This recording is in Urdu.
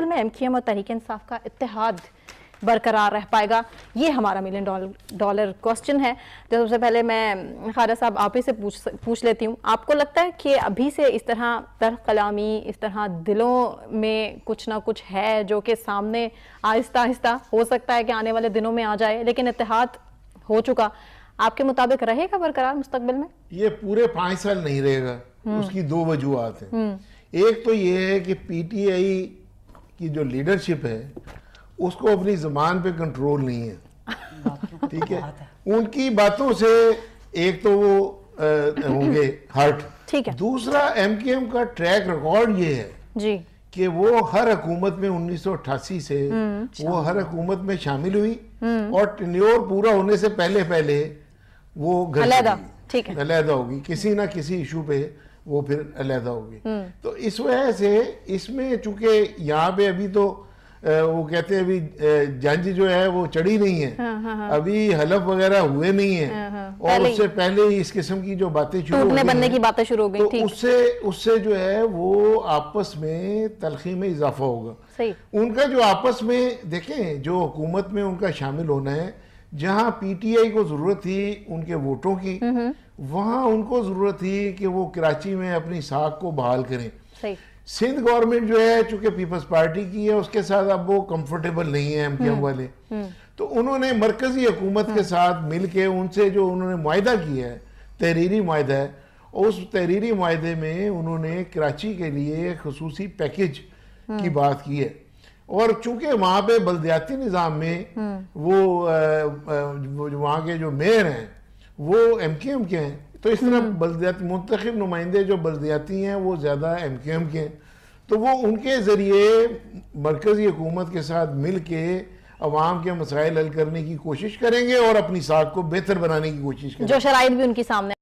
میں ایم کیو ایم اور تحریک انصاف کا اتحاد برقرار رہ پائے گا؟ یہ ہمارا ملین ڈالر کوسچن ہے۔ تو سب سے پہلے میں خواجہ صاحب آپ ہی سے پوچھ لیتی ہوں، آپ کو لگتا ہے کہ ابھی سے اس طرح تلخ کلامی، اس طرح دلوں میں کچھ نہ کچھ ہے جو کہ سامنے آہستہ آہستہ ہو سکتا ہے کہ آنے والے دنوں میں آ جائے، لیکن اتحاد ہو چکا، آپ کے مطابق رہے گا برقرار مستقبل میں؟ یہ پورے 5 سال نہیں رہے گا۔ اس کی 2 وجوہات ہیں۔ ایک تو یہ ہے کہ پی ٹی آئی کی جو لیڈرشپ ہے اس کو اپنی زبان پہ کنٹرول نہیں ہے، ٹھیک ہے؟ ان کی باتوں سے ایک تو وہ ہوں گے ہرٹ۔ دوسرا ایم کیو ایم کا ٹریک ریکارڈ یہ ہے کہ وہ ہر حکومت میں 1988 سے وہ ہر حکومت میں شامل ہوئی اور ٹینیور پورا ہونے سے پہلے وہ علیحدہ ہوگی، کسی نہ کسی ایشو پہ وہ پھر علیحدہ ہوگی۔ تو اس وجہ سے اس میں چونکہ یہاں پہ ابھی تو وہ کہتے ہیں ابھی جنج جو ہے وہ چڑھی نہیں ہے، ابھی حلف وغیرہ ہوئے نہیں ہیں، اور اس سے پہلے ہی اس قسم کی جو باتیں شروع ہو گئی تو اس سے جو ہے وہ آپس میں تلخی میں اضافہ ہوگا۔ ان کا جو آپس میں دیکھیں جو حکومت میں ان کا شامل ہونا ہے، جہاں پی ٹی آئی کو ضرورت تھی ان کے ووٹوں کی، وہاں ان کو ضرورت تھی کہ وہ کراچی میں اپنی ساکھ کو بحال کریں۔ سندھ گورنمنٹ جو ہے چونکہ پیپلز پارٹی کی ہے، اس کے ساتھ اب وہ کمفرٹیبل نہیں ہیں ایم کیو ایم والے، تو انہوں نے مرکزی حکومت کے ساتھ مل کے ان سے جو انہوں نے معاہدہ کیا ہے، تحریری معاہدہ ہے، اس تحریری معاہدے میں انہوں نے کراچی کے لیے خصوصی پیکیج کی بات کی ہے، اور چونکہ وہاں پہ بلدیاتی نظام میں وہ وہاں کے جو میئر ہیں وہ ایم کیو ایم کے ہیں، تو اس طرح بلدیاتی منتخب نمائندے جو بلدیاتی ہیں وہ زیادہ ایم کیو ایم کے ہیں، تو وہ ان کے ذریعے مرکزی حکومت کے ساتھ مل کے عوام کے مسائل حل کرنے کی کوشش کریں گے اور اپنی ساکھ کو بہتر بنانے کی کوشش کریں گے، جو شرائط بھی ان کی سامنے